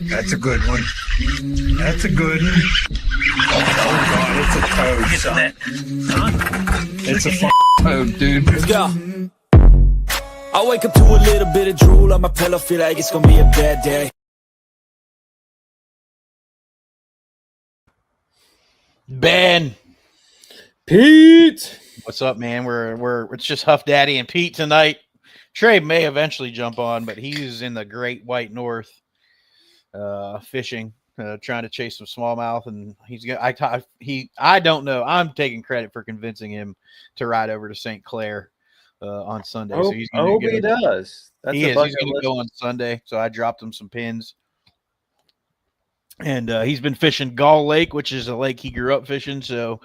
That's a good one. That's a good one. Oh God, it's a toad, son. It's a toad, dude. Let's go. I wake up to a little bit of drool on my pillow, feel like it's gonna be a bad day. Ben, Pete, what's up, man? It's just Huff Daddy and Pete tonight. Trey may eventually jump on, but he's in the Great White North, fishing, trying to chase some smallmouth, and I don't know. I'm taking credit for convincing him to ride over to St. Clair on Sunday. So he's I hope he does. He's going to go on Sunday. So I dropped him some pins. And he's been fishing Gull Lake, which is a lake he grew up fishing. So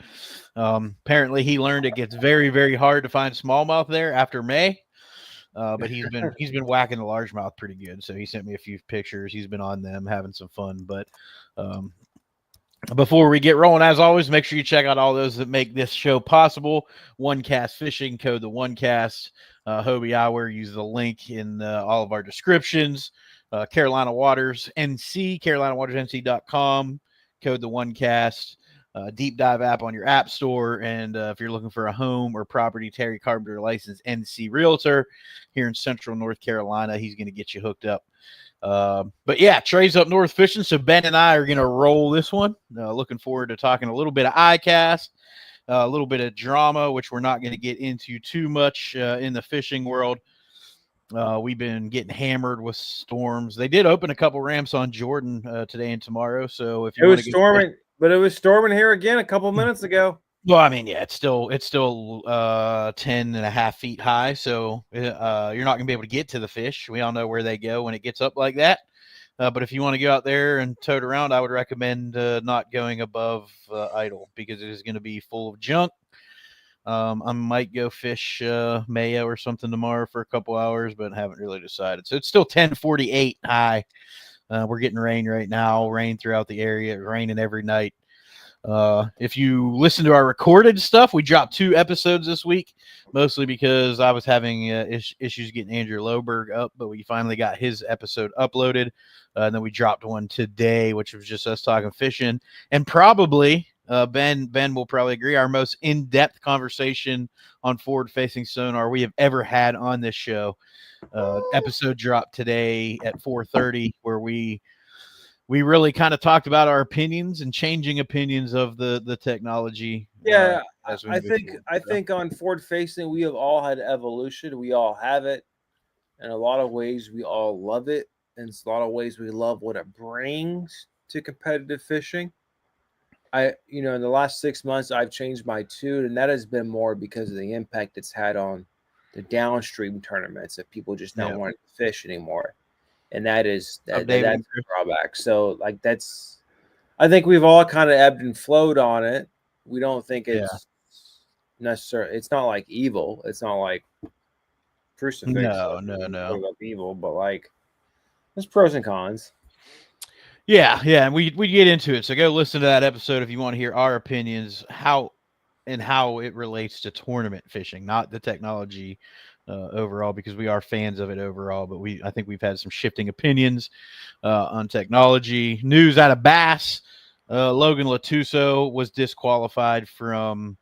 apparently he learned it gets very, very hard to find smallmouth there after May. But he's been whacking the largemouth pretty good. So he sent me a few pictures. He's been on them, having some fun. But before we get rolling, as always, make sure you check out all those that make this show possible. OneCast Fishing, code the OneCast. Hobie Eyewear, use the link in all of our descriptions. Carolina Waters NC, CarolinaWatersNC.com, code the OneCast. Deep Dive app on your app store. And if you're looking for a home or property, Terry Carpenter, licensed NC Realtor here in Central North Carolina. He's going to get you hooked up. But yeah, Trey's up north fishing. So Ben and I are going to roll this one. Looking forward to talking a little bit of ICast, a little bit of drama, which we're not going to get into too much in the fishing world. We've been getting hammered with storms. They did open a couple ramps on Jordan today and tomorrow. So if you it was storming, but it was storming here again a couple minutes ago. Well, I mean, yeah, it's still 10 and a half feet high. So you're not gonna be able to get to the fish. We all know where they go when it gets up like that. But if you want to go out there and tote around, I would recommend not going above idle because it is going to be full of junk. I might go fish Mayo or something tomorrow for a couple hours, but haven't really decided. So it's still 10:48 high. We're getting rain right now, rain throughout the area, raining every night. If you listen to our recorded stuff, we dropped 2 episodes this week, mostly because I was having issues getting Andrew Loberg up, but we finally got his episode uploaded. And then we dropped one today, which was just us talking fishing, and probably Ben will probably agree, our most in-depth conversation on forward-facing sonar we have ever had on this show. Episode dropped today at 4:30, where we really kind of talked about our opinions and changing opinions of the technology. Yeah, I think on forward-facing, we have all had evolution. We all have it. In a lot of ways, we all love it. In a lot of ways, we love what it brings to competitive fishing. In the last 6 months, I've changed my tune, and that has been more because of the impact it's had on the downstream tournaments that people just not wanting to fish anymore. And that's a drawback. So I think we've all kind of ebbed and flowed on it. We don't think it's necessarily, it's not like evil. It's not like crucifix. No. Evil, but like there's pros and cons. Yeah, and we get into it. So go listen to that episode if you want to hear our opinions, how it relates to tournament fishing, not the technology overall, because we are fans of it overall. But I think we've had some shifting opinions on technology. News out of Bass: Logan Latuso was disqualified from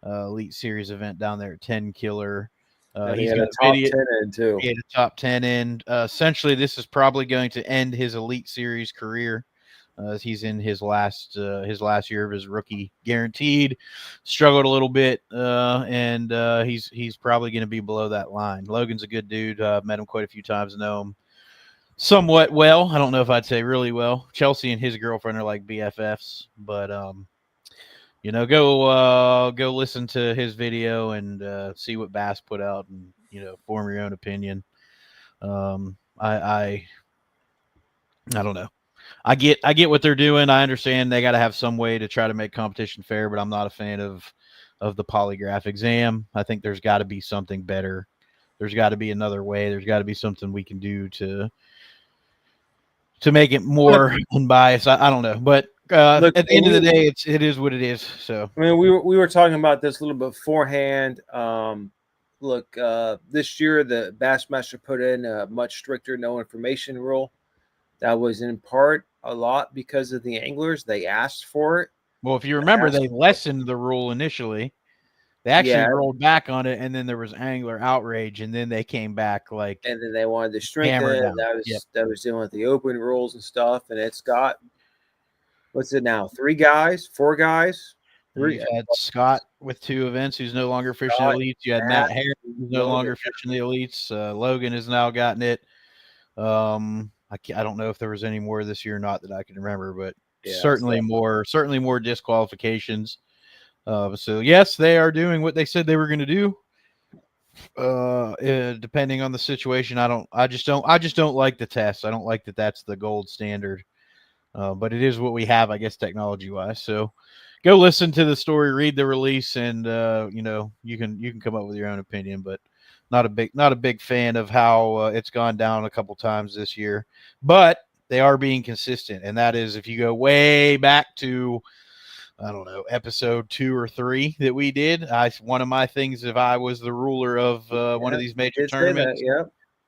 Elite Series event down there at 10 Killer. He had a top 10 in too. He had a top 10 in. Essentially, this is probably going to end his Elite Series career. He's in his last year of his rookie guaranteed. Struggled a little bit, and he's probably going to be below that line. Logan's a good dude. Met him quite a few times, know him somewhat well. I don't know if I'd say really well. Chelsea and his girlfriend are like BFFs, but go listen to his video and see what Bass put out, and form your own opinion. I don't know. I get what they're doing. I understand they got to have some way to try to make competition fair, but I'm not a fan of the polygraph exam. I think there's got to be something better. There's got to be another way. There's got to be something we can do to make it more unbiased. I don't know, but look, at the end of the day, it is what it is. So I mean, we were talking about this a little bit beforehand. This year the Bassmaster put in a much stricter no information rule. That was in part a lot because of the anglers. They asked for it. Well, if you remember, they lessened the rule initially. They actually rolled back on it, and then there was angler outrage, and then they came back like. And then they wanted to strengthen it. That was dealing with the open rules and stuff. And it's got, what's it now? 4 guys. You had Scott with 2 events who's no longer fishing the elites. You had Matt Harris who's no longer fishing the elites. Logan has now gotten it. I don't know if there was any more this year or not that I can remember, but certainly more disqualifications. So yes, they are doing what they said they were going to do. Depending on the situation, I just don't like the test. I don't like that that's the gold standard. But it is what we have, I guess, technology wise. So go listen to the story, read the release, and you can come up with your own opinion. But not a big fan of how it's gone down a couple times this year. But they are being consistent, and that is if you go way back to, I don't know, episode 2 or 3 that we did. One of my things, if I was the ruler of one of these major tournaments,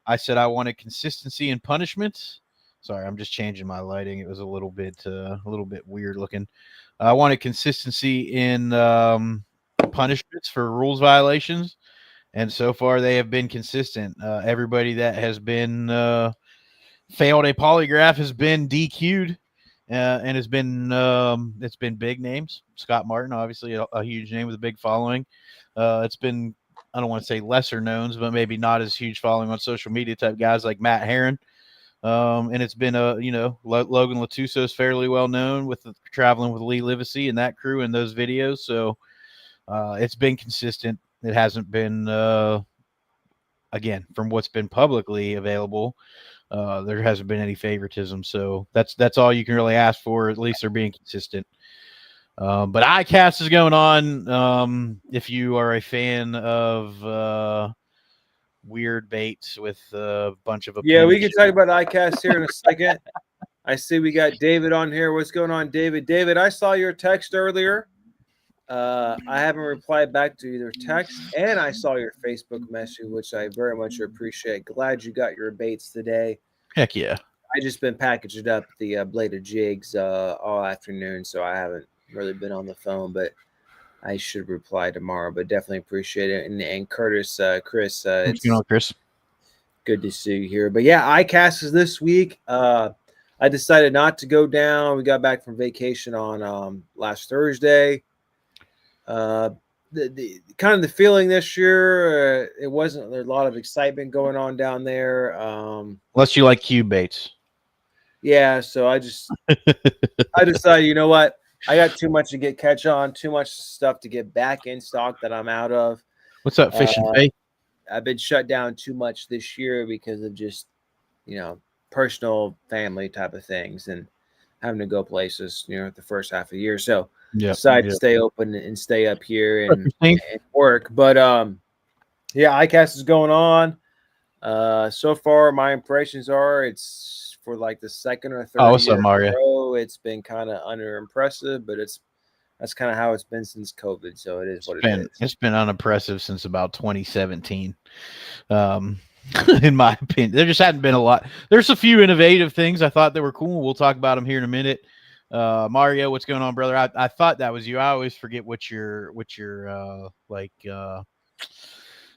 I said I wanted consistency in punishments. Sorry, I'm just changing my lighting. It was a little bit weird looking. I wanted consistency in punishments for rules violations, and so far they have been consistent. Everybody that has been failed a polygraph has been DQ'd. And it's been big names. Scott Martin, obviously a huge name with a big following. It's been, I don't want to say lesser knowns, but maybe not as huge following on social media type guys like Matt Herron. And it's been Logan Latuso is fairly well known with traveling with Lee Livesey and that crew in those videos. So it's been consistent. It hasn't been again, from what's been publicly available. There hasn't been any favoritism, so that's all you can really ask for. At least they're being consistent. But ICast is going on. If you are a fan of weird baits with a bunch of we can talk about ICast here in a second. I see we got David on here. What's going on, David? David, I saw your text earlier. I haven't replied back to either text, and I saw your Facebook message, which I very much appreciate. Glad you got your baits today. Heck yeah. I just been packaging up the bladed jigs all afternoon, so I haven't really been on the phone, but I should reply tomorrow. But definitely appreciate it. And Curtis, Chris, what's going on, Chris? Good to see you here. But yeah, ICast is this week. I decided not to go down. We got back from vacation on last Thursday. The kind of the feeling this year, it wasn't a lot of excitement going on down there. Unless you like cube baits. Yeah, so I decided, you know what? I got too much to catch on, too much stuff to get back in stock that I'm out of. What's up, Fish and Faith? I've been shut down too much this year because of just, personal family type of things and having to go places, the first half of the year. So decided to stay open and stay up here and work. But ICast is going on. So far, my impressions are it's for like the second or third what's year up, Mario? in a row. It's been kind of unimpressive, but that's kind of how it's been since COVID. So it is what it is. It's been unimpressive since about 2017. In my opinion, there just hadn't been a lot. There's a few innovative things I thought that were cool. We'll talk about them here in a minute. Mario, what's going on, brother? I thought that was you. I always forget what your like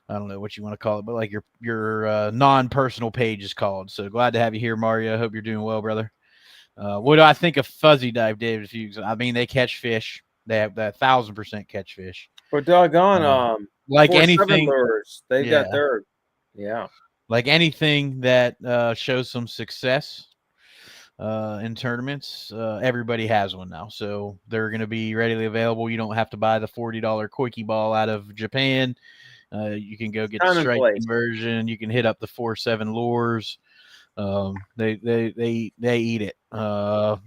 I don't know what you want to call it, but like your non-personal page is called. So glad to have you here, Mario. Hope you're doing well, brother. What do I think of Fuzzy Dive, David? I mean, they catch fish. They have that 1,000% catch fish. But doggone, like anything, they've got their like anything that shows some success in tournaments, everybody has one now, so they're going to be readily available. You don't have to buy the $40 Koiki ball out of Japan. You can go get the strike conversion. You can hit up the 4-7 lures. They eat it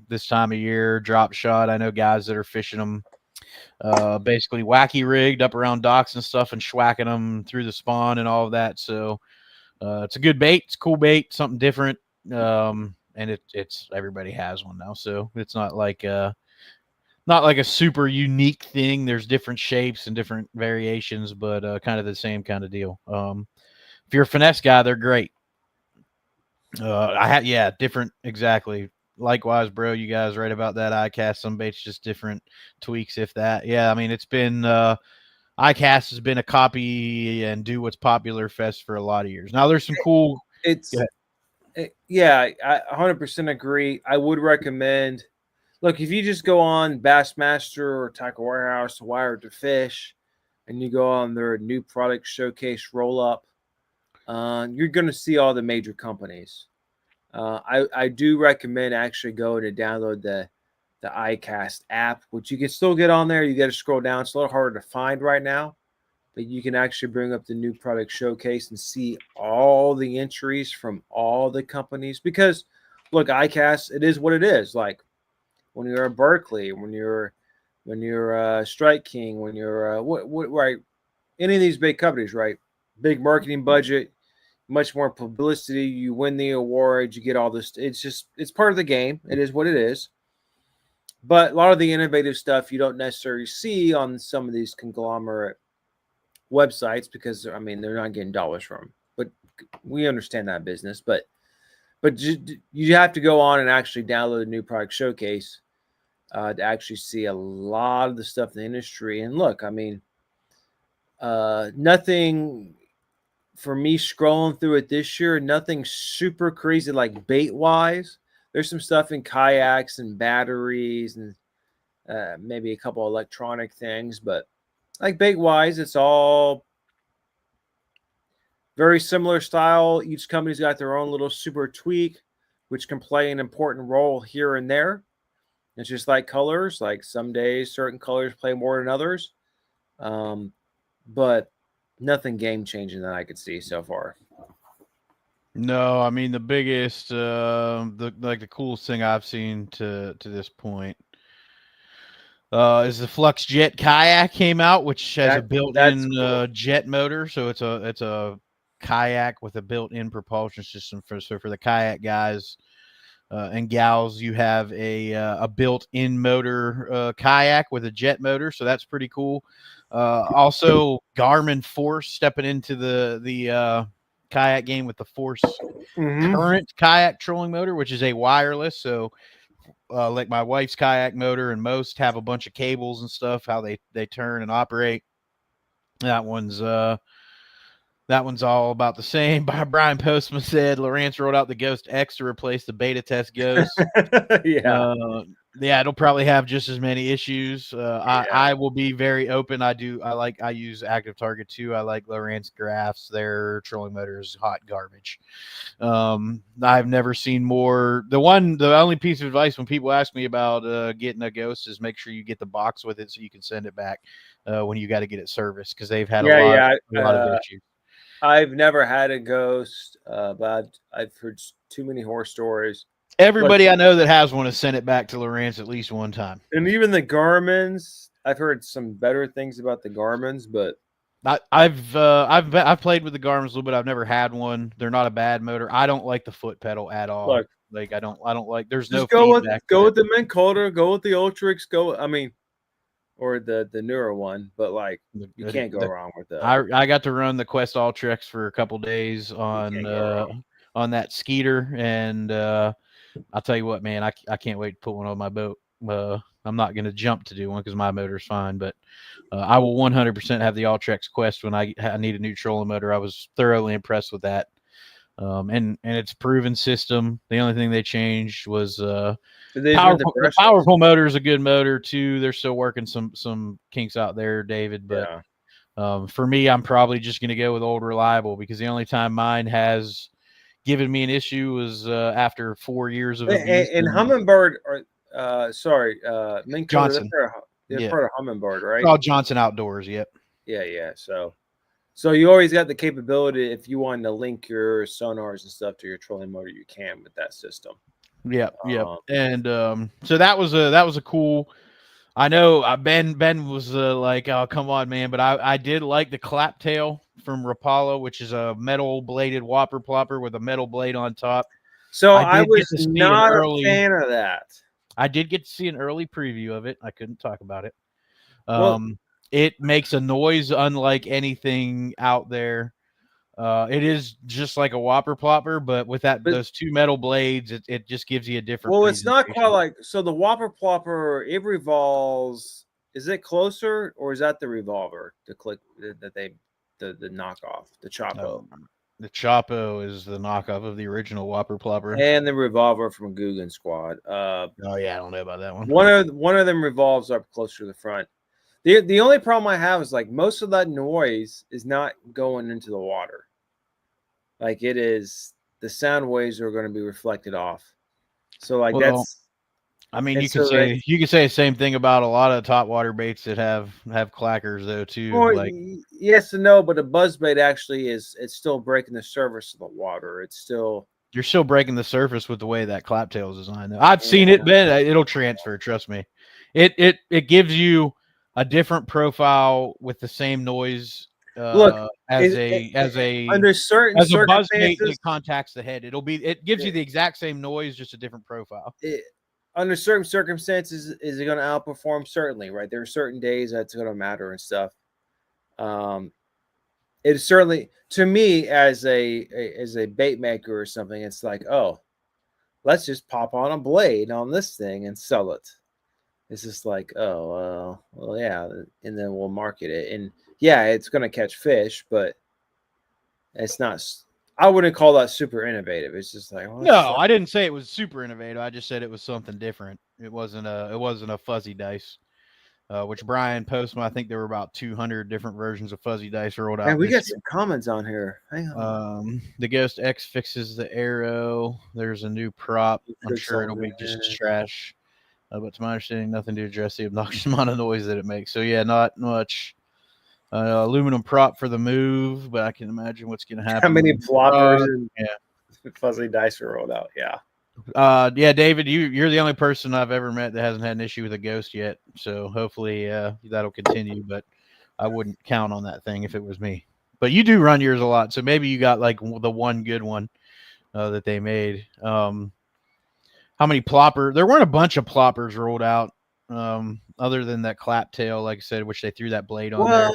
this time of year. Drop shot. I know guys that are fishing them basically wacky rigged up around docks and stuff and schwacking them through the spawn and all of that. So it's a good bait. It's a cool bait, something different. And it's everybody has one now, so it's not like a super unique thing. There's different shapes and different variations, but kind of the same kind of deal. If you're a finesse guy, they're great. Different, exactly. Likewise, bro. You guys right about that. ICast, some baits just different tweaks, if that. Yeah, I mean it's been ICast has been a copy and do what's popular fest for a lot of years. Now there's some cool. It's yeah, I 100% agree. I would recommend. Look, if you just go on Bassmaster or Tackle Warehouse, Wired to Fish, and you go on their new product showcase roll up, you're going to see all the major companies. I do recommend actually going to download the ICast app, which you can still get on there. You got to scroll down; it's a little harder to find right now, but you can actually bring up the new product showcase and see all the entries from all the companies. Because look, ICast, it is what it is. Like when you're at Berkeley, when you're Strike King, when you're what right, any of these big companies, right? Big marketing budget, much more publicity. You win the award, you get all this. It's part of the game. It is what it is. But a lot of the innovative stuff you don't necessarily see on some of these conglomerate websites because I mean they're not getting dollars from them. But we understand that business. But you have to go on and actually download a new product showcase to actually see a lot of the stuff in the industry. And look, I mean, nothing for me scrolling through it this year, nothing super crazy like bait wise. There's some stuff in kayaks and batteries and maybe a couple electronic things, but like bait wise, it's all very similar style. Each company's got their own little super tweak, which can play an important role here and there. It's just like colors. Like some days, certain colors play more than others, but nothing game changing that I could see so far. No, I mean the biggest, the coolest thing I've seen to this point is the Flux Jet kayak came out, which has a built-in cool. Jet motor. So it's a kayak with a built-in propulsion system for the kayak guys and gals. You have a built-in motor kayak with a jet motor, so that's pretty cool. Also, Garmin Force stepping into the kayak game with the Force Current kayak trolling motor, which is a wireless. So like my wife's kayak motor and most have a bunch of cables and stuff, how they turn and operate. That one's all about the same. Brian Postman said Lowrance rolled out the Ghost X to replace the beta test Ghost. Yeah, it'll probably have just as many issues. I will be very open. I use Active Target too. I like Lowrance graphs. Their trolling motor is hot garbage. I've never seen more. The only piece of advice when people ask me about getting a Ghost is make sure you get the box with it so you can send it back when you got to get it serviced because they've had a lot of issues. I've never had a Ghost, but I've heard too many horror stories. Everybody I know that has one has sent it back to Lowrance at least one time. And even the Garmin's, I've heard some better things about the Garmin's, but I've played with the Garmin's a little bit. I've never had one. They're not a bad motor. I don't like the foot pedal at all. Look, like I don't like. There's no feedback. Go with the Minn Kota. Go with the Ultrix. Or the newer one, but like you can't go wrong with that. I got to run the Quest Ultrix for a couple days on that Skeeter, and I'll tell you what, man, I can't wait to put one on my boat. I'm not going to jump to do one because my motor's fine, but I will 100% have the Ultrix Quest when I need a new trolling motor. I was thoroughly impressed with that. And it's a proven system. The only thing they changed was the powerful motor is a good motor too. They're still working some kinks out there, David. But for me, I'm probably just going to go with old reliable because the only time mine has given me an issue was after 4 years of abuse. And Humminbird, Minn Kota, Johnson. They're part of Humminbird, right? It's all Johnson Outdoors. Yep. Yeah. So you always got the capability if you wanted to link your sonars and stuff to your trolling motor, you can with that system. Yeah. And so that was a cool. I know Ben was like, oh come on, man, but I did like the clap tail from Rapala, which is a metal bladed whopper plopper with a metal blade on top. So I was not a fan of that. I did get to see an early preview of it. I couldn't talk about it. It makes a noise unlike anything out there. It is just like a whopper plopper, but with But those two metal blades, it just gives you a different. well, it's not quite presentation. like so. The whopper plopper it revolves. Is it closer or is that the revolver? The click that they the knockoff, the Chapo, The Chapo is the knockoff of the original whopper plopper. and the revolver from Guggen Squad. Oh yeah, I don't know about that one. One of them revolves up closer to the front. The only problem I have is like most of that noise is not going into the water. Like it is, the sound waves are going to be reflected off. So like Well, that's. I mean, you so could say the same thing about a lot of top water baits that have clackers though too. Well, Like yes and no, but a buzzbait actually it's still breaking the surface of the water. It's still you're still breaking the surface with the way that claptail is designed. Though. I've seen it, Ben. It'll transfer. Trust me. It gives you a different profile with the same noise. Look as under certain a buzz bait circumstances. that contacts the head. It gives you the exact same noise, just a different profile. Under certain circumstances, is it going to outperform? Certainly, right? There are certain days that's going to matter and stuff. It certainly, to me, as a bait maker or something, it's like, oh, let's just pop on a blade on this thing and sell it. It's just like, oh, well, yeah, and then we'll market it, and yeah, it's going to catch fish, but it's not. I wouldn't call that super innovative. It's just like, well, no, I didn't say it was super innovative. I just said it was something different. It wasn't a fuzzy dice. Which Brian posted. I think there were about 200 different versions of fuzzy dice rolled out. And we got some comments on here. Hang on. The Ghost X fixes the arrow. There's a new prop. I'm sure it'll be just trash. But to my understanding, nothing to address the obnoxious amount of noise that it makes. So yeah, not much. Aluminum prop for the move, but I can imagine what's going to happen. How many ploppers and fuzzy dice are rolled out? Yeah. Yeah, David, you're the only person I've ever met that hasn't had an issue with a ghost yet. So hopefully that'll continue, but I wouldn't count on that thing if it was me. But you do run yours a lot, so maybe you got like the one good one that they made. How many plopper? There weren't a bunch of ploppers rolled out other than that clap tail, like I said, which they threw that blade on there.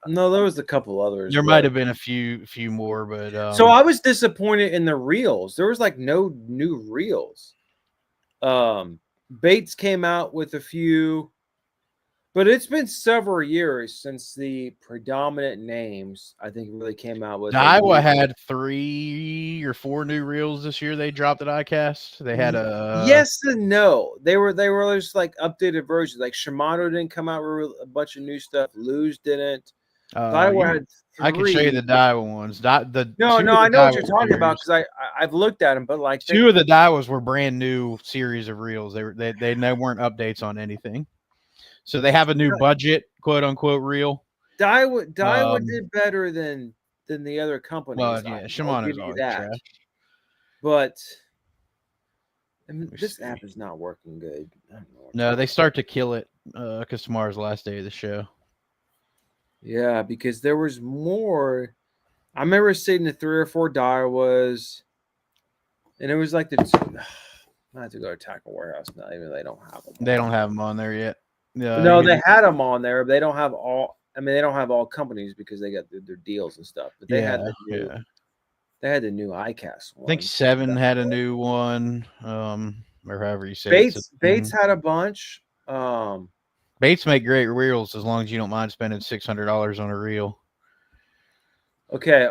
No, there was a couple others. There might have been a few more, but so I was disappointed in the reels. There was like no new reels. Bates came out with a few, but it's been several years since the predominant names I think really came out with. Iowa had 3 or 4 new reels this year. They dropped at ICast. They had a yes and no. They were just like updated versions. Like Shimano didn't come out with a bunch of new stuff. Luz didn't. Iowa had 3. I can show you the Daiwa ones. No, I know what you're talking about because I've looked at them, but like 2 of the Daiwas were brand new series of reels. They weren't updates on anything. So they have a new budget, quote unquote, reel. Daiwa did better than the other companies. Well, yeah, Shimano's always trash. But I mean, this app is not working good. No, they start to kill it because tomorrow's the last day of the show. Yeah, because there was more. I remember seeing the 3 or 4 Daiwas, and it was like I have to go to Tackle Warehouse now. Even they don't have them. They don't have them on there yet. No, they had them on there. But they don't have all. I mean, they don't have all companies because they got their deals and stuff. But they had they had the new ICast one. I think 7 had a new one, or however you say it. Bates had a bunch. Baits make great reels as long as you don't mind spending $600 on a reel. Okay,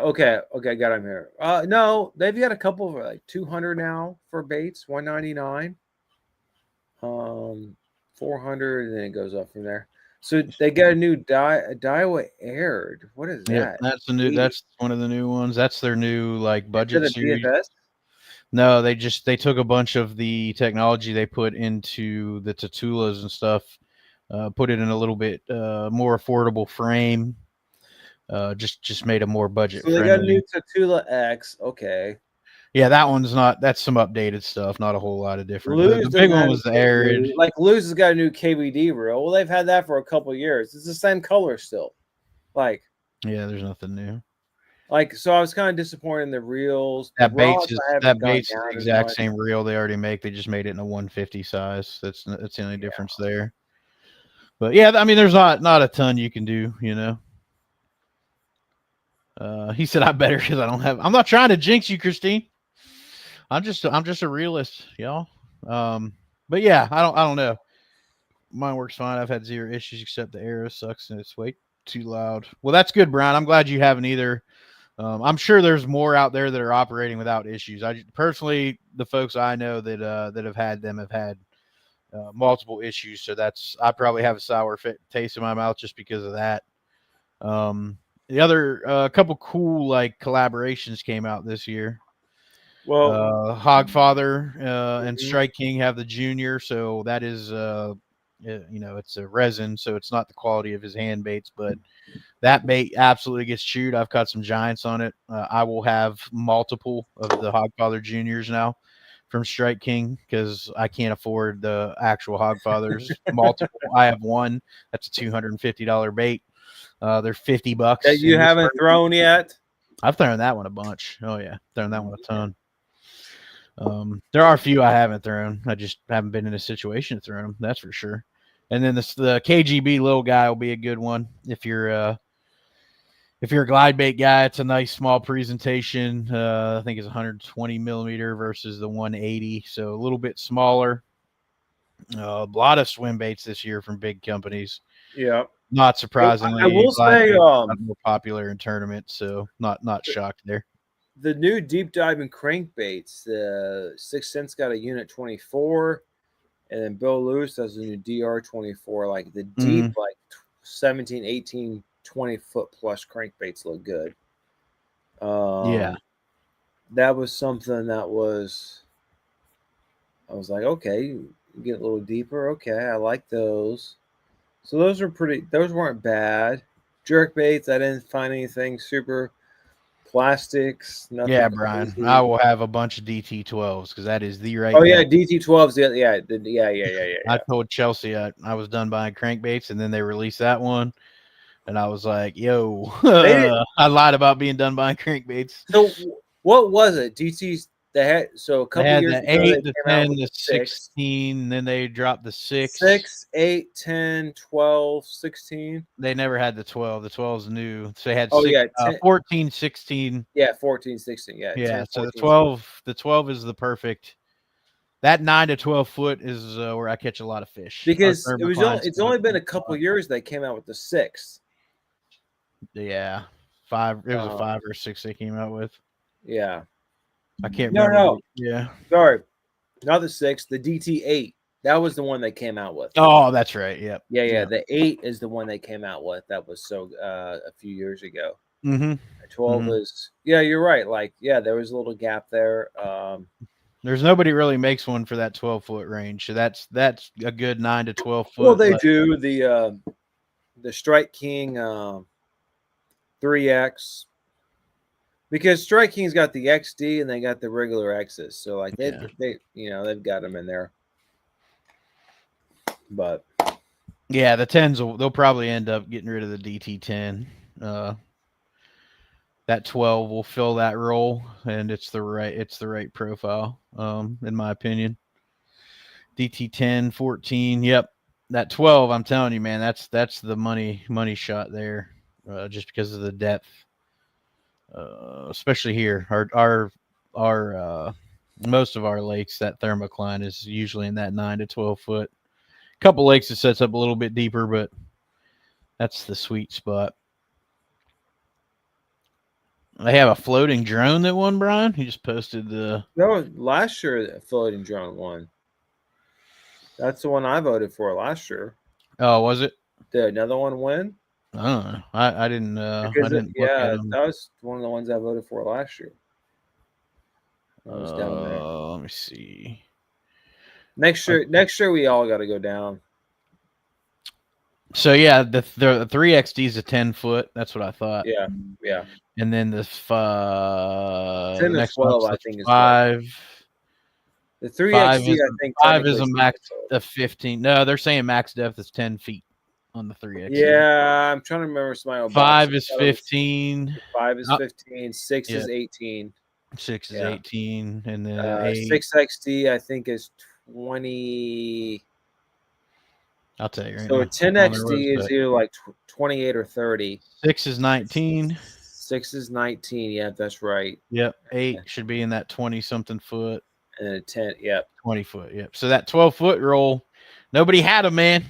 got him here. No, they've got a couple for like 200 now for baits, 199, 400, and then it goes up from there. So they got a new Daiwa Aired. What is that? Yeah, that's the new. That's one of the new ones. That's their new like budget series. BFS? No, they took a bunch of the technology they put into the Tatulas and stuff, put it in a little bit more affordable frame. Just made a more budget. So they got a new Tatula X. Okay. Yeah, that one's not. That's some updated stuff. Not a whole lot of different. The big one was the Arid. Like Luz has got a new KVD reel. Well, they've had that for a couple of years. It's the same color still. Like. Yeah, there's nothing new. Like, so I was kind of disappointed in the reels. That Bates is the exact same reel they already make. They just made it in a 150 size. That's the only difference there. But yeah, I mean, there's not a ton you can do, you know. He said I better because I don't have. I'm not trying to jinx you, Christine. I'm just a realist, y'all. But yeah, I don't know. Mine works fine. I've had zero issues except the arrow sucks and it's way too loud. Well, that's good, Brian. I'm glad you haven't either. I'm sure there's more out there that are operating without issues. I personally, the folks I know that have had them have had multiple issues. So I probably have a sour taste in my mouth just because of that. The other couple cool like collaborations came out this year. Well, Hogfather and Strike King have the junior, so that is it's a resin, so it's not the quality of his hand baits, but that bait absolutely gets chewed. I've caught some giants on it. I will have multiple of the Hogfather juniors now from Strike King because I can't afford the actual Hogfathers. Multiple. I have one. That's a $250 bait. They're $50 that you haven't thrown yet. I've thrown that one a bunch. Oh yeah, thrown that one a ton. There are a few I haven't thrown. I just haven't been in a situation to throw them. That's for sure. And then the KGB little guy will be a good one if you're a glide bait guy. It's a nice small presentation. I think it's 120 millimeter versus the 180, so a little bit smaller. A lot of swim baits this year from big companies. Yeah. Not surprisingly, I will say more popular in tournaments, so not shocked there. The new deep diving crankbaits, the 6th Sense got a unit 24, and then Bill Lewis does a new DR 24. Like the deep, like 17, 18, 20 foot plus crankbaits look good. Yeah, that was something that I was like, okay, you get a little deeper. Okay, I like those. So those weren't bad. Jerk baits, I didn't find anything super. Plastics, nothing. Yeah, Brian. Crazy. I will have a bunch of DT12s because that is the right. Oh yeah, DT12s. Yeah. I told Chelsea I was done buying crankbaits, and then they released that one, and I was like, "Yo, I lied about being done buying crankbaits." So what was it? DTs. They had a couple years the ago. 8, the 10, the 16. Then they dropped the 6. 6, 8, 10, 12, 16. They never had the 12. The 12 is new. So they had 14, 16. Yeah, 14, 16. Yeah. Yeah. 10, so 14, the 12 is the perfect. That 9 to 12 foot is where I catch a lot of fish. Because it's only been a couple years they came out with the 6. Yeah. 5. It was a 5 or 6 they came out with. Yeah. I can't remember. No. Yeah. Sorry. Not the 6, the DT8. That was the one they came out with. Oh, that's right. Yep. Yeah. The 8 is the one they came out with. That was a few years ago. Mm-hmm. 12 is, yeah, you're right. Like, yeah, there was a little gap there. There's nobody really makes one for that 12-foot range. So that's a good 9 to 12 foot. Well, they do the Strike King 3X. Because Strike King's got the XD and they got the regular X's, so like they've got them in there. But yeah, the 10s they'll probably end up getting rid of the DT10. That 12 will fill that role, and it's the right profile, in my opinion. DT10, 14, yep. That 12, I'm telling you, man, that's the money shot there, just because of the depth. Especially here, our most of our lakes, that thermocline is usually in that 9 to 12 foot. A couple lakes it sets up a little bit deeper, but that's the sweet spot. They have a floating drone that won, Brian. He just posted the. That was last year. The floating drone won. That's the one I voted for last year. Oh, was it? Did another one win? I don't know. I didn't. I didn't look at them. That was one of the ones I voted for last year. I was down there. Let me see. Next year we all got to go down. So yeah, the 3XD is a 10 foot. That's what I thought. Yeah. And then the 10 to 12, I think, is 5. The 3XD, I think 5 is a max of 15. No, they're saying max depth is 10 feet on the 3XD. Yeah, I'm trying to remember my own. 5 is 15. 5 is 15. 6 is 18. 6 is 18, and then 6XD I think is 20. I'll tell you right so now. So 10XD is either like 28 or 30. 6 is 19. 6 is 19. Yeah, that's right. Yep. 8 should be in that 20-something foot. And a 10. Yep. 20 foot. Yep. So that 12-foot roll, nobody had them, man.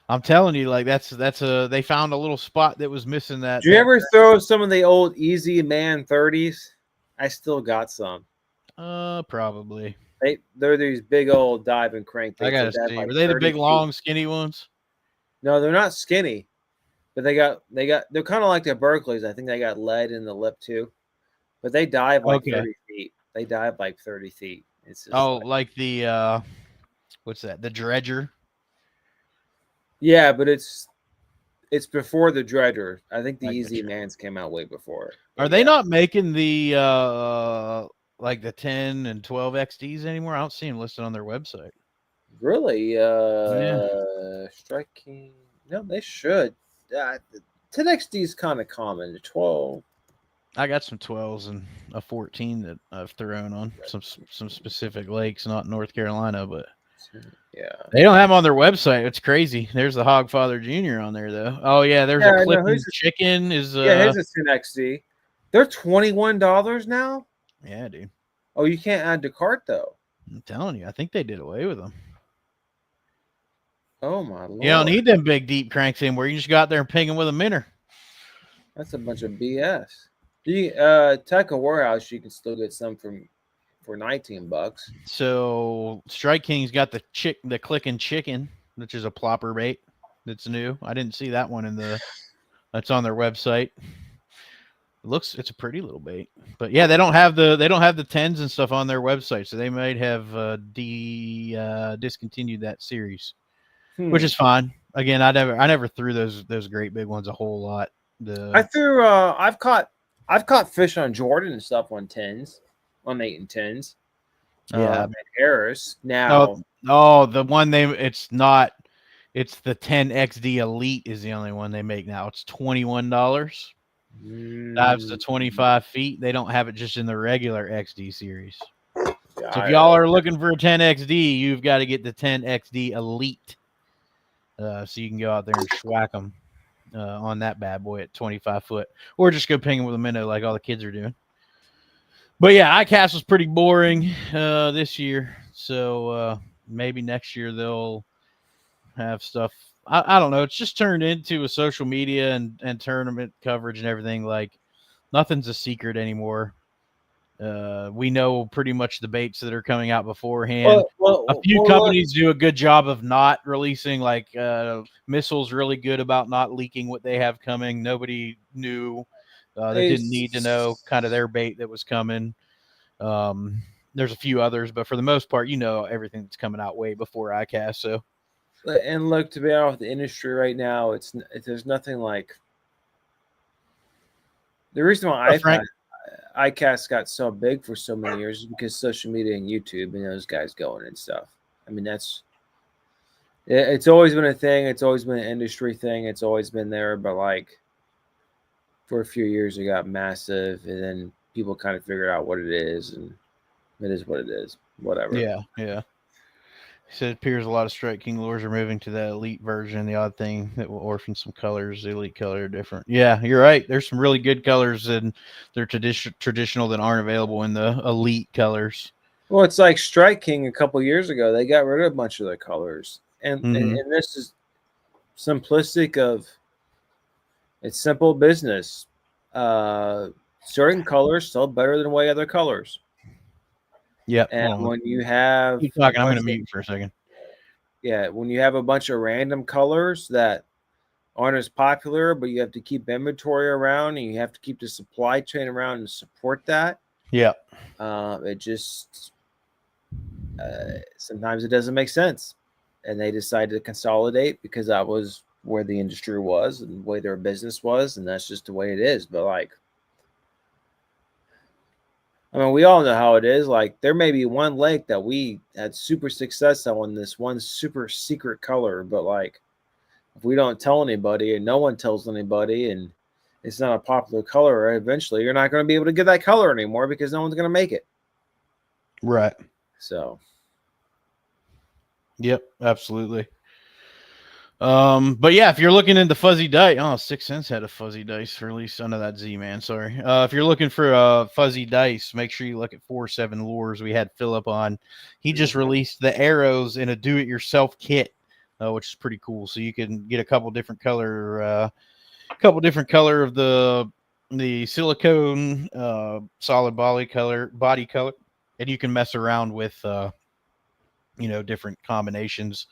I'm telling you, like that's they found a little spot that was missing that. Do you ever throw some of the old Easy Man 30s? I still got some. Probably. They're these big old diving crankbaits. I gotta see. Were they the big, long, skinny ones? No, they're not skinny, but they're kind of like the Berkeleys. I think they got lead in the lip too, but they dive like 30 feet. They dive like 30 feet. It's just like the what's that? The dredger. Yeah, but it's before the dredger. I think the Easy Mans came out way before it. Are they not making the like the 10 and 12 XDs anymore? I don't see them listed on their website. Really? Striking. No, they should. 10 XD is kind of common. The 12. I got some 12s and a 14 that I've thrown on some specific lakes, not North Carolina, but yeah, they don't have them on their website. It's crazy. There's the Hogfather Jr. on there though. Oh yeah, there's a Clifton Chicken. Here's a 10 XD. They're $21 now. Yeah, dude. Oh, you can't add to cart though. I'm telling you, I think they did away with them. Oh my lord! You don't need them big deep cranks anymore. You just go out there and ping them with a minnow. That's a bunch of BS. Teca Warehouse, you can still get some for $19. So Strike King's got the clicking chicken, which is a plopper bait that's new. I didn't see that one that's on their website. It's a pretty little bait, but yeah, they don't have the 10s and stuff on their website, so they might have discontinued that series, which is fine. Again, I never threw those great big ones a whole lot. I've caught fish on Jordan and stuff on 10s, on 8 and 10s. Yeah, Harris now. The one it's the 10 XD Elite is the only one they make now. It's $21. Dives to 25 feet. They don't have it just in the regular XD series. So if y'all are looking for a 10 XD, you've got to get the 10 XD Elite. So you can go out there and schwack them on that bad boy at 25 foot, or just go ping them with a minnow like all the kids are doing. But yeah, ICast was pretty boring this year, so maybe next year they'll have stuff. I don't know. It's just turned into a social media and tournament coverage and everything. Like nothing's a secret anymore. We know pretty much the baits that are coming out beforehand. A few companies do a good job of not releasing, like Missile's really good about not leaking what they have coming. Nobody knew. They didn't need to know kind of their bait that was coming. There's a few others, but for the most part, everything that's coming out way before ICast. So. And look, to be honest with the industry right now, there's nothing like the reason why ICast got so big for so many years is because social media and YouTube and those guys going and stuff. I mean, it's always been a thing. It's always been an industry thing. It's always been there, but like for a few years it got massive, and then people kind of figured out what it is, and it is what it is. Whatever. Yeah. He said it appears a lot of Strike King lures are moving to the Elite version. The odd thing that will orphan some colors. The Elite color are different. Yeah, you're right. There's some really good colors, and they're traditional that aren't available in the Elite colors. Well, it's like Strike King a couple years ago. They got rid of a bunch of their colors. And this is simplistic it's simple business. Certain colors sell better than way other colors. Yeah, and when you have, keep talking. I'm going to mute for a second. Yeah, when you have a bunch of random colors that aren't as popular, but you have to keep inventory around, and you have to keep the supply chain around and support that. Yeah, it just sometimes it doesn't make sense, and they decided to consolidate because that was where the industry was and the way their business was, and that's just the way it is. But like, I mean, we all know how it is. Like, there may be one lake that we had super success on this one super secret color, but like, if we don't tell anybody and no one tells anybody and it's not a popular color, eventually you're not going to be able to get that color anymore because no one's going to make it. Right. So. Yep, absolutely. But yeah, if you're looking into fuzzy dice, oh, 6 Cents had a fuzzy dice release under that Z-Man. Sorry. If you're looking for fuzzy dice, make sure you look at 4-7 Lures. We had Philip on. He just released the arrows in a do-it-yourself kit, which is pretty cool. So you can get a couple different color of the silicone solid body color, and you can mess around with different combinations.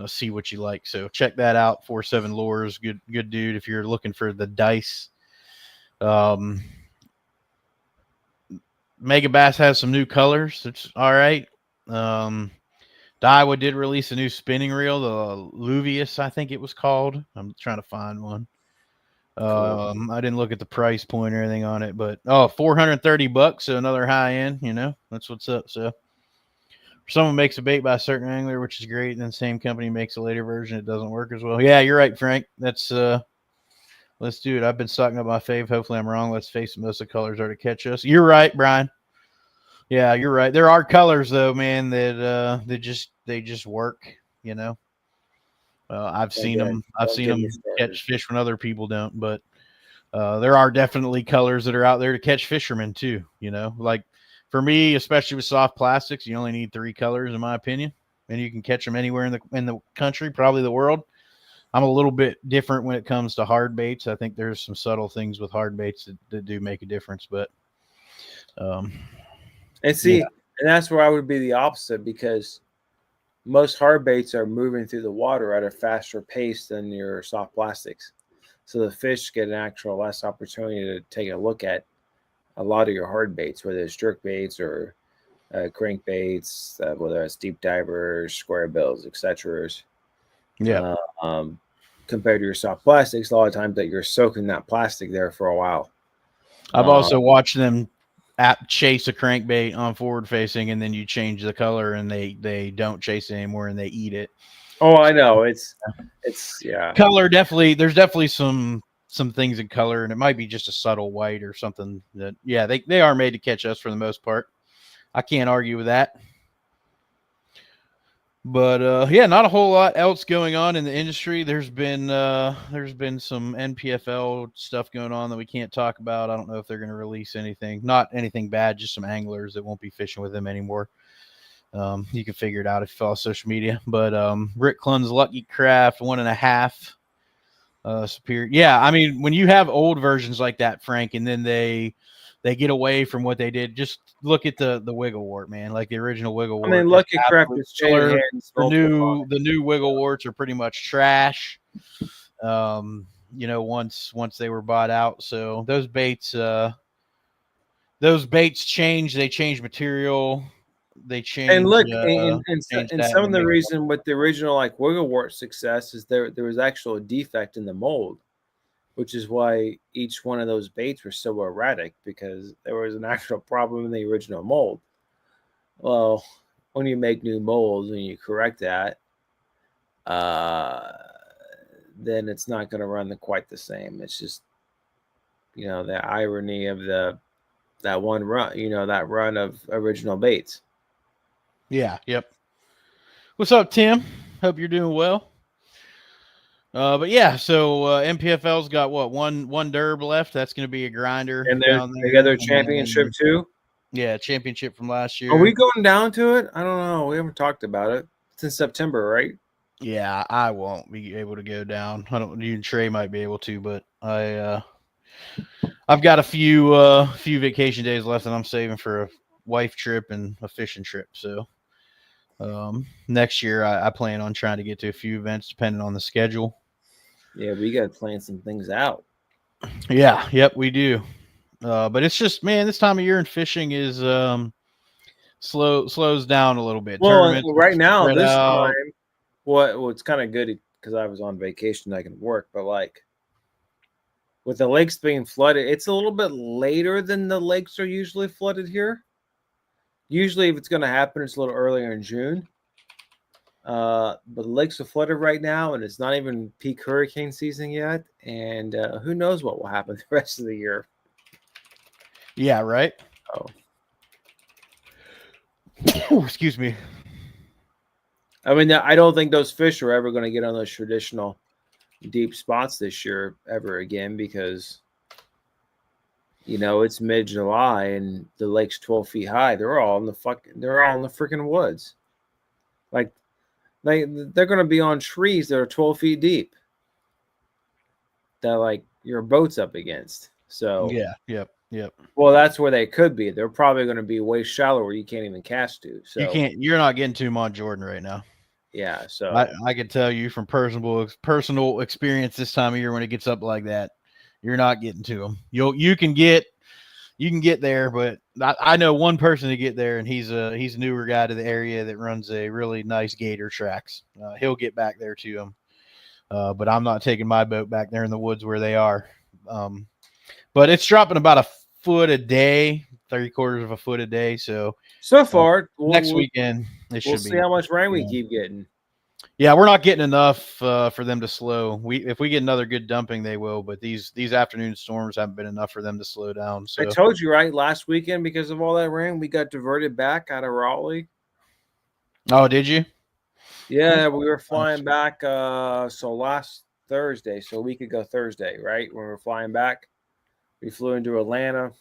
See what you like. So check that out. 4-7 Lures, good dude. If you're looking for the dice, Mega Bass has some new colors. It's all right. Daiwa did release a new spinning reel, the Luvius, I think it was called. I'm trying to find one. I didn't look at the price point or anything on it, but $430, so another high end. That's what's up. So someone makes a bait by a certain angler, which is great, and then the same company makes a later version, it doesn't work as well. Yeah, you're right, Frank. Let's do it. I've been stocking up my fave. Hopefully I'm wrong. Let's face it, most of the colors are to catch us. You're right, Brian. Yeah, you're right. There are colors though, man, that they just work, I've seen them catch fish when other people don't, but there are definitely colors that are out there to catch fishermen too, like for me, especially with soft plastics, you only need 3 colors, in my opinion, and you can catch them anywhere in the country, probably the world. I'm a little bit different when it comes to hard baits. I think there's some subtle things with hard baits that do make a difference, but and that's where I would be the opposite, because most hard baits are moving through the water at a faster pace than your soft plastics, so the fish get an actual less opportunity to take a look at a lot of your hard baits, whether it's jerk baits or crankbaits, whether it's deep divers, square bills, etc. Yeah. Compared to your soft plastics, a lot of times that you're soaking that plastic there for a while. I've also watched them chase a crankbait on forward facing, and then you change the color and they don't chase it anymore and they eat it. Oh, I know. It's color. Definitely. There's definitely some things in color, and it might be just a subtle white or something that, they are made to catch us for the most part. I can't argue with that. But not a whole lot else going on in the industry. There's been some NPFL stuff going on that we can't talk about. I don't know if they're going to release anything. Not anything bad, just some anglers that won't be fishing with them anymore. You can figure it out if you follow social media. But Rick Clun's Lucky Craft 1.5 superior. Yeah, I mean, when you have old versions like that, Frank, and then they get away from what they did, just look at the wiggle wart, man. Like the original wiggle wart. I mean, Lucky Craft is changed hands. The new wiggle warts are pretty much trash. Once they were bought out. So those baits change. They change material. They change. And look, and some of the reason with the original like wiggle wart success is there was actual defect in the mold, which is why each one of those baits were so erratic, because there was an actual problem in the original mold. Well, when you make new molds and you correct that, then it's not going to run quite the same. It's just, the irony of that one run, that run of original baits. Yeah. Yep. What's up, Tim? Hope you're doing well. But yeah, so MPFL's got one derb left. That's going to be a grinder. And they got their championship too. Yeah, championship from last year. Are we going down to it? I don't know. We haven't talked about it. It's in September, right? Yeah, I won't be able to go down. I don't. You and Trey might be able to, but I've got a few vacation days left, and I'm saving for a wife trip and a fishing trip. So next year, I plan on trying to get to a few events, depending on the schedule. Yeah, we got to plan some things out. Yeah, yep, we do. But it's just, man, this time of year in fishing is slows down a little bit. Well, right now, this time, well, it's kind of good because I was on vacation, I can work, but like with the lakes being flooded, it's a little bit later than the lakes are usually flooded here. Usually, if it's going to happen, it's a little earlier in June. But the lakes are flooded right now, and it's not even peak hurricane season yet. And who knows what will happen the rest of the year. Yeah, right. Oh, excuse me. I mean, I don't think those fish are ever going to get on those traditional deep spots this year ever again because, it's mid-July and the lake's 12 feet high. They're all in the freaking woods. Like, they're going to be on trees that are 12 feet deep that, like, your boat's up against. So, Yeah. Yep. well, that's where they could be. They're probably going to be way shallower where you can't even cast to. So, You're not getting to them on Jordan right now. yeah. So, I can tell you from personal experience this time of year when it gets up like that, you're not getting to them. You can get there, but I know one person to get there, and he's a newer guy to the area that runs a really nice gator tracks. He'll get back there to them, but I'm not taking my boat back there in the woods where they are. But it's dropping about a foot a day, 3/4 of a foot a day. So far, next weekend we'll see how much rain we keep getting. Yeah, we're not getting enough for them to slow. If we get another good dumping, they will. But these afternoon storms haven't been enough for them to slow down. So I told you, right, last weekend because of all that rain, we got diverted back out of Raleigh. Oh, did you? Yeah, we were flying back. So last Thursday, so a week ago Thursday, right, when we were flying back, we flew into Atlanta.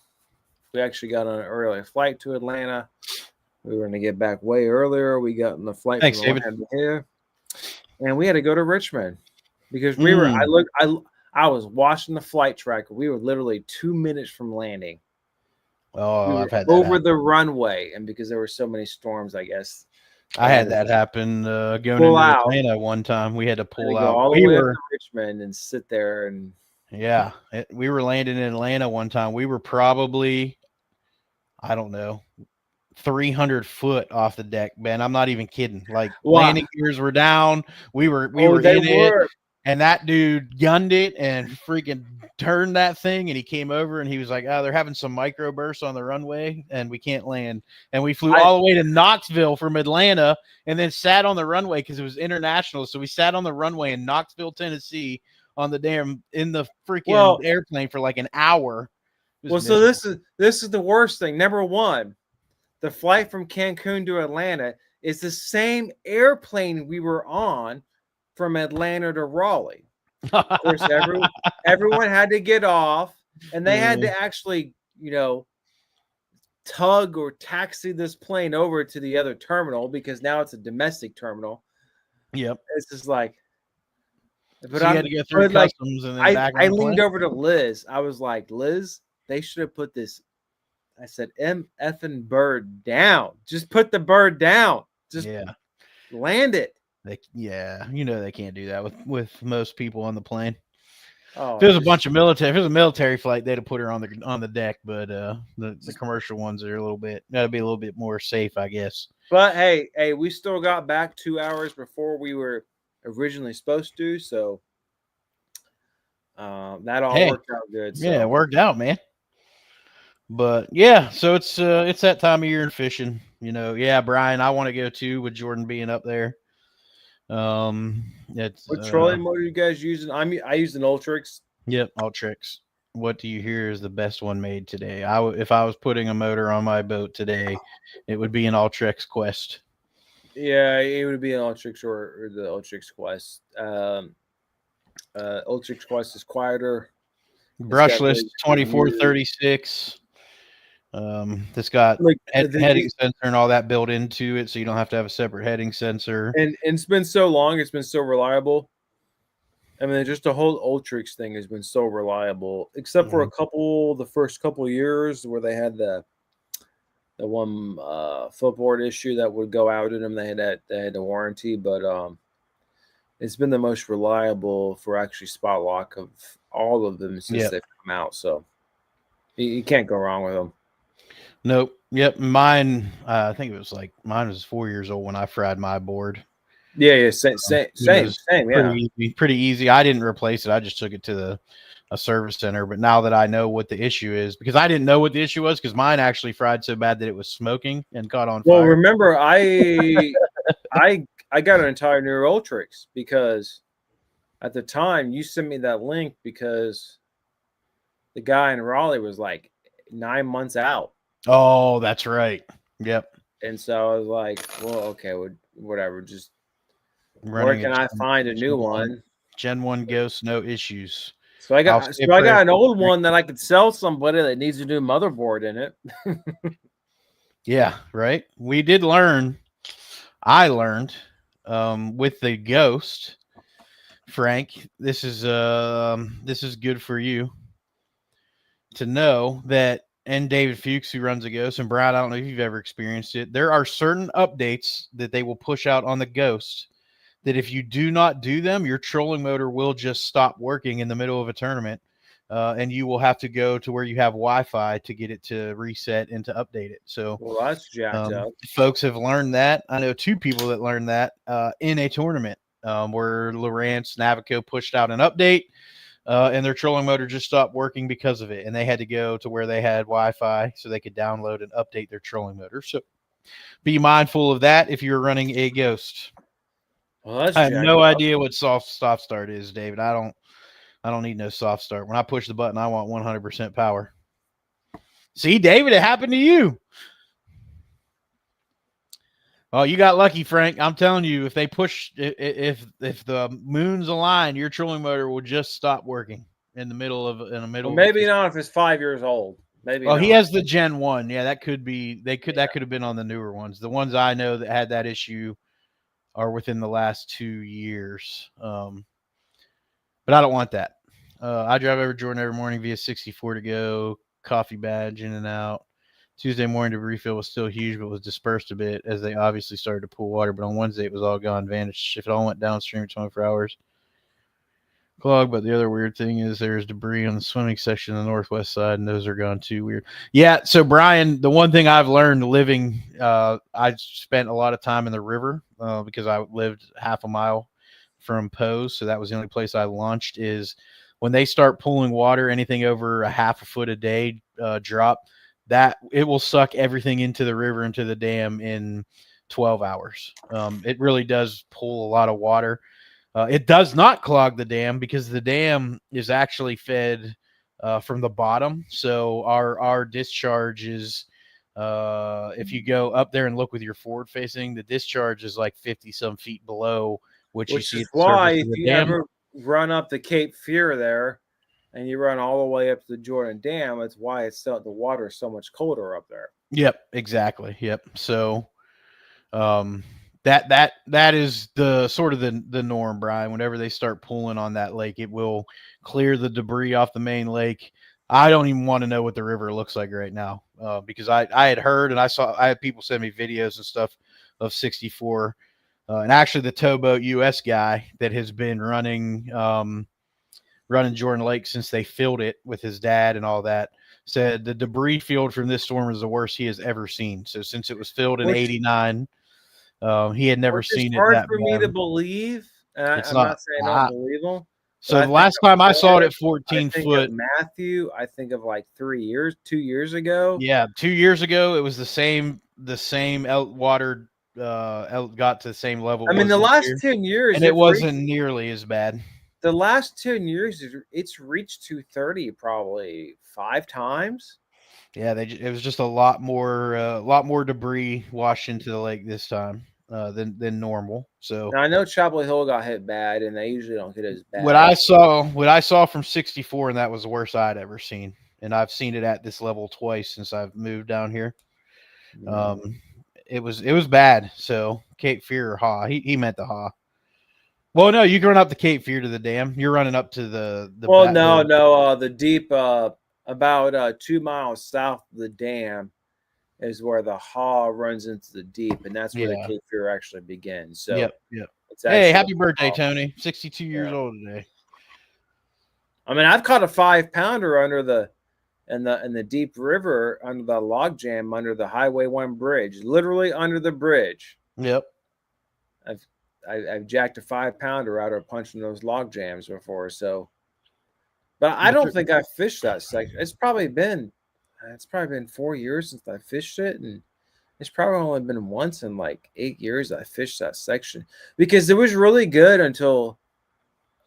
We actually got on an early flight to Atlanta. We were going to get back way earlier. We got on the flight Thanks, from David. Atlanta here, and we had to go to Richmond because we were. I was watching the flight tracker. We were literally 2 minutes from landing. Oh, We I've had that over happen. the runway, and because there were so many storms, I guess I had that happen going pull into out. Atlanta one time. We had to pull Go out. all the way up to Richmond and sit there and yeah, we were landing in Atlanta one time. We were probably, I don't know, 300 foot off the deck, Ben. I'm not even kidding. Like landing gears were down. We were in it, and that dude gunned it and freaking turned that thing. And he came over and he was like, "Oh, they're having some microbursts on the runway, and we can't land." And we flew all the way to Knoxville from Atlanta, and then sat on the runway because it was international. So we sat on the runway in Knoxville, Tennessee, on the in the freaking airplane for like an hour. Well, so this is the worst thing. Number one, the flight from Cancun to Atlanta is the same airplane we were on from Atlanta to Raleigh. Of course, everyone had to get off, and they had to actually, tug or taxi this plane over to the other terminal because now it's a domestic terminal. Yep. It's just like, but you had to go through customs, and then back. I leaned over to Liz. I was like, Liz, they should have put this. I said, effing bird down. Just put the bird down. Just land it. They can't do that with most people on the plane. Oh, if it was a bunch of military, if it was a military flight, they'd have put her on the deck. But the commercial ones are gotta be a little bit more safe, I guess. But hey, we still got back 2 hours before we were originally supposed to, so that all worked out good. So. Yeah, it worked out, man. But yeah, so it's that time of year in fishing. Brian, I want to go too with Jordan being up there. What trolling motor are you guys using? I used an Ultrix. Yep, Ultrix. What do you hear is the best one made today? If I was putting a motor on my boat today, it would be an Ultrix Quest. Yeah, it would be an Ultrix or the Ultrix Quest. Ultrix Quest is quieter. Brushless 2436. It's got heading sensor and all that built into it, so you don't have to have a separate heading sensor. And it's been so long, it's been so reliable. I mean, just the whole Ultrix thing has been so reliable, except for the first couple of years where they had the one footboard issue that would go out in them. They had the warranty, but it's been the most reliable for actually spot lock of all of them since they've come out. So you can't go wrong with them. Nope. Yep. Mine, I think mine was 4 years old when I fried my board. Yeah. Same. Yeah. Pretty easy. I didn't replace it. I just took it to a service center. But now that I know what the issue is, because I didn't know what the issue was, because mine actually fried so bad that it was smoking and caught on fire. Well, remember, I got an entire new Ultrix because at the time you sent me that link because the guy in Raleigh was like 9 months out. Oh, that's right. Yep. And so I was like, well, okay, whatever. Just Where Running can I find a new one? Gen 1 Ghost, no issues. So I got I'll an old one that I could sell somebody that needs a new motherboard in it. Yeah, right. We did learn. I learned with the Ghost, Frank. This is good for you to know that. And David Fuchs, who runs the Ghost, and Brad, I don't know if you've ever experienced it. There are certain updates that they will push out on the Ghost that if you do not do them, your trolling motor will just stop working in the middle of a tournament. And you will have to go to where you have Wi-Fi to get it to reset and to update it. So, Well, that's jacked up. folks have learned that. I know 2 people that learned that in a tournament where Lawrence Navico pushed out an update and their trolling motor just stopped working because of it. And they had to go to where they had Wi-Fi so they could download and update their trolling motor. So be mindful of that if you're running a Ghost. Well, I have no idea what soft start is, David. I don't need no soft start. When I push the button, I want 100% power. See, David, it happened to you. Oh, you got lucky, Frank. I'm telling you, if they push, if the moons align, your trolling motor will just stop working in the middle of. Well, maybe not if it's 5 years old. Maybe. Well, not. he has the Gen 1. Yeah, that could be. That could have been on the newer ones. The ones I know that had that issue are within the last 2 years. But I don't want that. I drive over Jordan every morning via 64 to go. Coffee badge in and out. Tuesday morning, the refill was still huge, but was dispersed a bit as they obviously started to pull water. But on Wednesday, it was all gone, vanished. If it all went downstream in 24 hours, clogged. But the other weird thing is there's debris on the swimming section on the northwest side, and those are gone too. Weird. Yeah. So Brian, the one thing I've learned living, I spent a lot of time in the river because I lived half a mile from Pose, so that was the only place I launched. Is when they start pulling water, anything over a half a foot a day drop, that it will suck everything into the river, into the dam in 12 hours. It really does pull a lot of water. It does not clog the dam because the dam is actually fed from the bottom. So our discharge is, if you go up there and look with your forward facing, the discharge is like 50 some feet below what you see at the why surface if of the you dam. ever run up the Cape Fear there and you run all the way up to the Jordan Dam, that's why the water is so much colder up there. Yep, exactly. Yep. So that is the sort of the norm, Brian. Whenever they start pulling on that lake, it will clear the debris off the main lake. I don't even want to know what the river looks like right now because I had heard and I had people send me videos and stuff of 64. And actually, the Towboat US guy that has been running Jordan Lake since they filled it with his dad and all that said the debris field from this storm is the worst he has ever seen. So since it was filled in '89, he had never seen it that bad. It's hard for me to believe. I'm not saying I don't believe him. So the last time I saw it at 14 foot, Matthew, I think of like 2 years ago. Yeah, 2 years ago it was the same water got to the same level. I mean, the last 10 years, and it wasn't nearly as bad. The last 10 years, it's reached 230 probably 5 times. Yeah, it was just a lot more debris washed into the lake this time than normal. So now, I know Chapel Hill got hit bad, and they usually don't get as bad. What I saw from 64, and that was the worst I'd ever seen. And I've seen it at this level twice since I've moved down here. It was bad. So Cape Fear or Ha, he meant the Ha. Well, no, you can run up the Cape Fear to the dam. You're running up to the. Well, no, the deep about 2 miles south of the dam is where the Ha runs into the deep, and that's where the Cape Fear actually begins. So yep. Hey, happy birthday, Tony! 62 years old today. I mean, I've caught a 5-pounder under in the deep river under the log jam under the Highway 1 bridge, literally under the bridge. Yep. I've jacked a 5-pounder out of punching those log jams before. So, but I don't think I fished that section. It's probably been 4 years since I fished it, and it's probably only been once in like 8 years I fished that section because it was really good until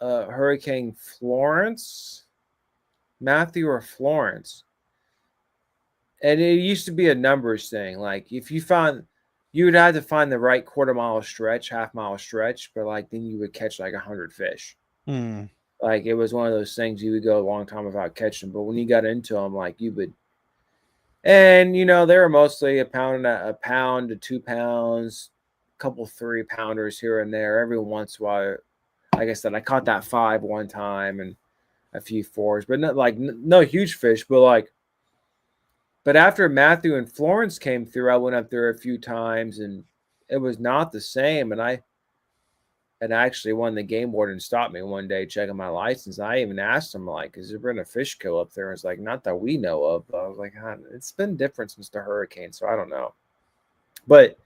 Hurricane Florence, Matthew or Florence. And it used to be a numbers thing. Like if you found you would have to find the right quarter-mile stretch, half-mile stretch, but like then you would catch like 100 fish. Like it was one of those things you would go a long time without catching, but when you got into them, like you would. And they were mostly a pound to 2 pounds, a couple 3-pounders here and there. Every once in a while, like I said, I caught that 5 one time and a few 4s, but not like no huge fish. But after Matthew and Florence came through, I went up there a few times and it was not the same. And actually one of the game warden stopped me one day checking my license. I even asked him, like, has there been a fish kill up there? And it's like, not that we know of. But I was like, it's been different since the hurricane, so I don't know. But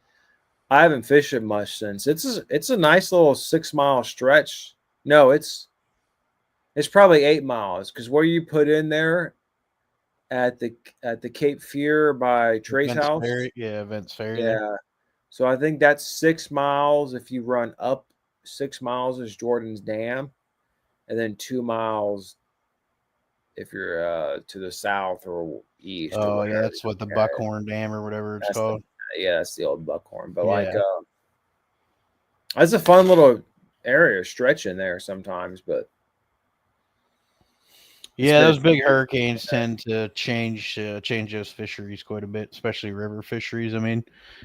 I haven't fished it much since. It's a nice little 6-mile stretch. No, it's probably 8 miles, because where you put in there at the Cape Fear by Trey's Vince house. Ferry. Yeah, Vince Ferry. Yeah. So I think that's 6 miles if you run up. 6 miles is Jordan's Dam, and then 2 miles if you're to the south or east. Oh, or yeah, that's what the Buckhorn Dam or whatever it's called. That's the old Buckhorn. But that's a fun little area stretch in there sometimes. But yeah, those big hurricanes tend to change those fisheries quite a bit, especially river fisheries. I mean,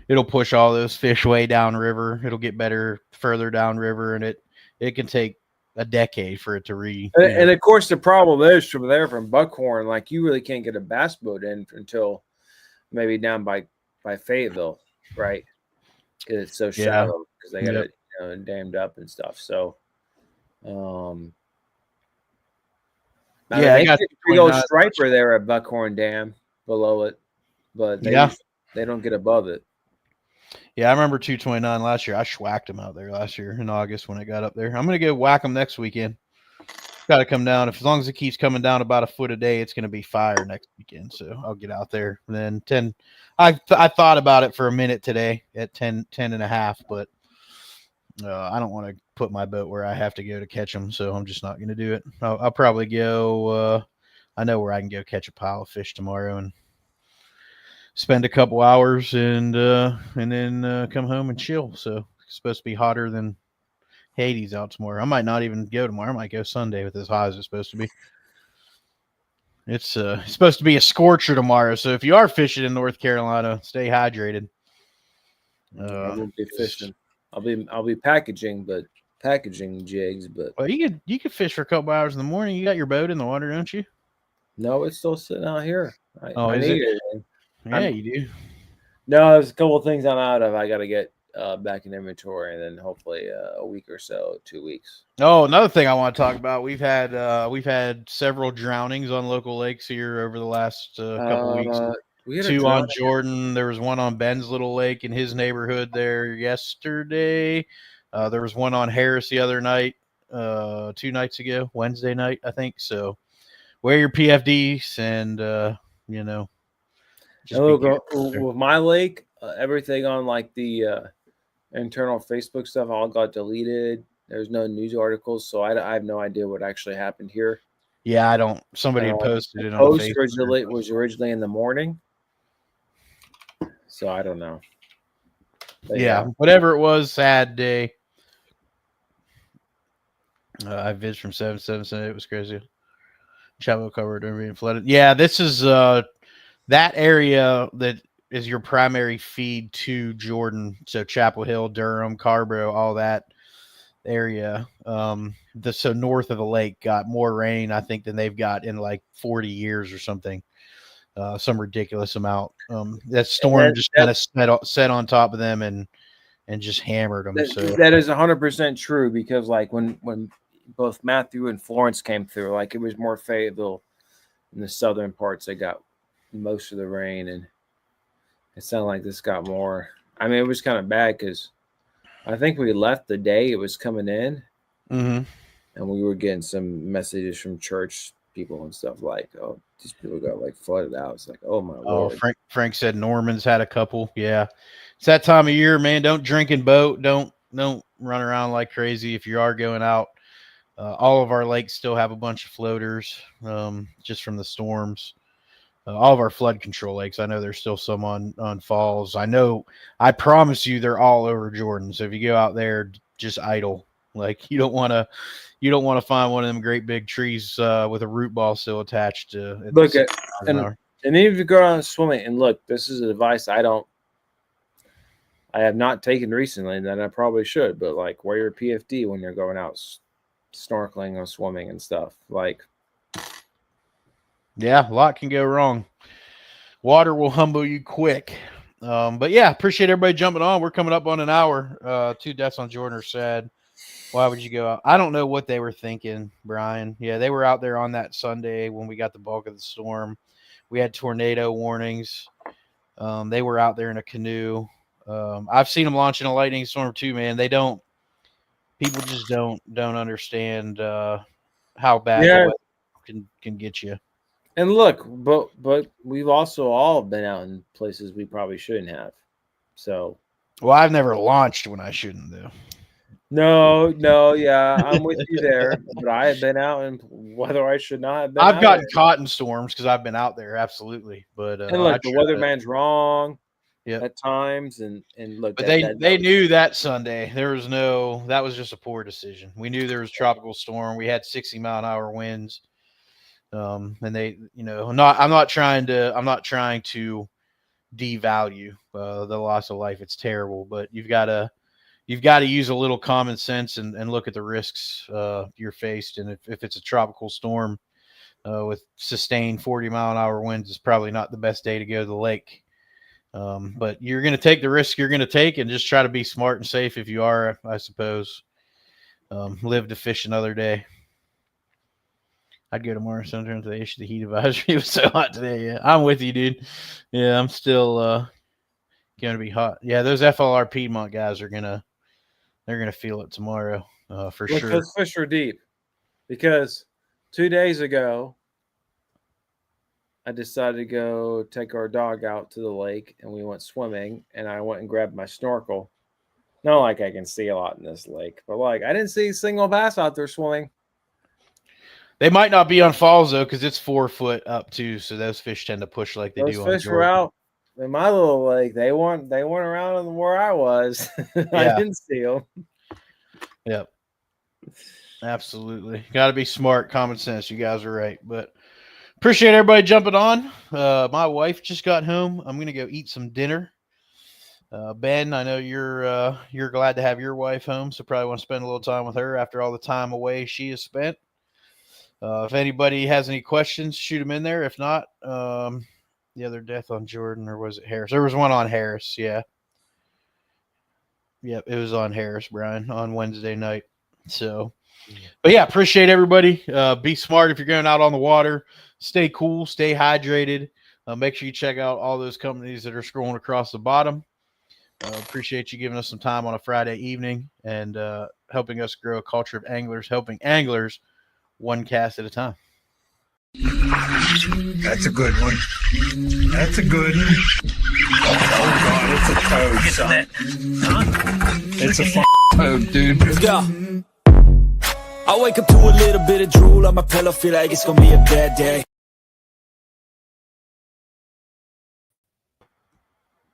it'll push all those fish way down river. It'll get better further down river, and it can take a decade for it to And of course, the problem is from Buckhorn, like you really can't get a bass boat in until maybe down by Fayetteville, right? Because it's so shallow because they got it dammed up and stuff. So, I got a big old striper there at Buckhorn Dam below it, but they don't get above it. Yeah, I remember 229 last year. I schwacked them out there last year in August when I got up there. I'm going to go whack them next weekend. Got to come down. As long as it keeps coming down about a foot a day, it's going to be fire next weekend. So I'll get out there. And then 10. I thought about it for a minute today at 10 and a half, but I don't want to put my boat where I have to go to catch them. So I'm just not going to do it. I'll probably go. I know where I can go catch a pile of fish tomorrow and spend a couple hours and then come home and chill. So it's supposed to be hotter than Hades out tomorrow. I might not even go tomorrow. I might go Sunday with as hot as it's supposed to be. It's supposed to be a scorcher tomorrow. So if you are fishing in North Carolina, stay hydrated. I won't be fishing. I'll be packaging jigs. But well, you could fish for a couple hours in the morning. You got your boat in the water, don't you? No, it's still sitting out here. I need it. Yeah, you do. No, there's a couple of things I'm out of. I got to get back in inventory, and then hopefully a week or so, 2 weeks. Oh, another thing I want to talk about. We've had several drownings on local lakes here over the last couple weeks. We had 2 on Jordan. There was 1 on Ben's little lake in his neighborhood there yesterday. There was 1 on Harris the other night, 2 nights ago, Wednesday night, I think. So wear your PFDs and with my lake, everything on like the internal Facebook stuff all got deleted. There's no news articles, so I have no idea what actually happened here. Yeah, I don't. Somebody had posted it on Facebook. Was originally in the morning, so I don't know. But yeah, whatever it was, sad day. I visited from 777. It was crazy. Chapel covered and being flooded. Yeah, this is that area that is your primary feed to Jordan. So Chapel Hill, Durham, Carborough, all that area. So north of the lake got more rain, I think, than they've got in like 40 years or something. Some ridiculous amount. That storm just kind of set on top of them and just hammered them. That is 100% true, because like when both Matthew and Florence came through, like it was more Fayetteville in the southern parts that got most of the rain, and it sounded like this got more. I mean, it was kind of bad because I think we left the day it was coming in, and we were getting some messages from church people and stuff like, "Oh, these people got like flooded out." It's like, "Oh my Lord!" Frank said Norman's had a couple. Yeah, it's that time of year, man. Don't drink and boat. Don't run around like crazy if you are going out. All of our lakes still have a bunch of floaters, just from the storms. all of our flood control lakes. I know there's still some on falls. I promise you they're all over Jordan. So if you go out there, just idle. Like you don't want to find one of them great big trees with a root ball still attached to it. Look at and even if you go out swimming, and look, this is advice I have not taken recently, and that I probably should. But like, wear your PFD when you're going out snorkeling or swimming and stuff. Like, yeah, a lot can go wrong. Water will humble you quick. But yeah, appreciate everybody jumping on. We're coming up on an hour. 2 deaths on Jordan are sad. Why would you go out? I don't know what they were thinking, Brian. Yeah, they were out there on that Sunday when we got the bulk of the storm. We had tornado warnings. They were out there in a canoe. I've seen them launching a lightning storm too, man. People just don't understand how bad the weather can get you. And look, but we've also all been out in places we probably shouldn't have. So, well, I've never launched when I shouldn't though. No, yeah, I'm with you there. But I have been out in weather I should not have been. I've gotten caught in storms because I've been out there, absolutely. But and look, the weatherman's wrong. At times, and look, but they knew that Sunday that was just a poor decision. We knew there was a tropical storm. We had 60-mile-an-hour winds. And they, I'm not trying to devalue the loss of life. It's terrible, but you've got to use a little common sense and look at the risks you're faced. And if it's a tropical storm with sustained 40-mile-an-hour winds, it's probably not the best day to go to the lake. But you're going to take the risk you're going to take and just try to be smart and safe if you are, I suppose. Live to fish another day. I'd go tomorrow sometime to issue the heat advisory. It was so hot today. Yeah, I'm with you, dude. Yeah, I'm still going to be hot. Yeah, those FLR Piedmont guys they're gonna feel it tomorrow for sure. Those fish are deep because 2 days ago I decided to go take our dog out to the lake, and we went swimming, and I went and grabbed my snorkel. Not like I can see a lot in this lake, but like I didn't see a single bass out there swimming. They might not be on falls though, because it's 4 foot up too. So those fish tend to push like they do. Those fish were out in my little lake. They weren't around where I was. I didn't see them. Yep, absolutely. Got to be smart, common sense. You guys are right. But appreciate everybody jumping on. My wife just got home. I'm gonna go eat some dinner. Ben, I know you're glad to have your wife home, so probably want to spend a little time with her after all the time away she has spent. If anybody has any questions, shoot them in there. If not, the other death on Jordan, or was it Harris? There was one on Harris. Yeah. Yep. It was on Harris, Brian, on Wednesday night. So, but yeah, appreciate everybody. Be smart if you're going out on the water. Stay cool, stay hydrated. Make sure you check out all those companies that are scrolling across the bottom. Appreciate you giving us some time on a Friday evening and helping us grow a culture of anglers, helping anglers one cast at a time. That's a good one. That's a good one. Oh God, it's a toad, son. It's a toad, dude. Let's go. I wake up to a little bit of drool on my pillow, feel like it's gonna be a bad day.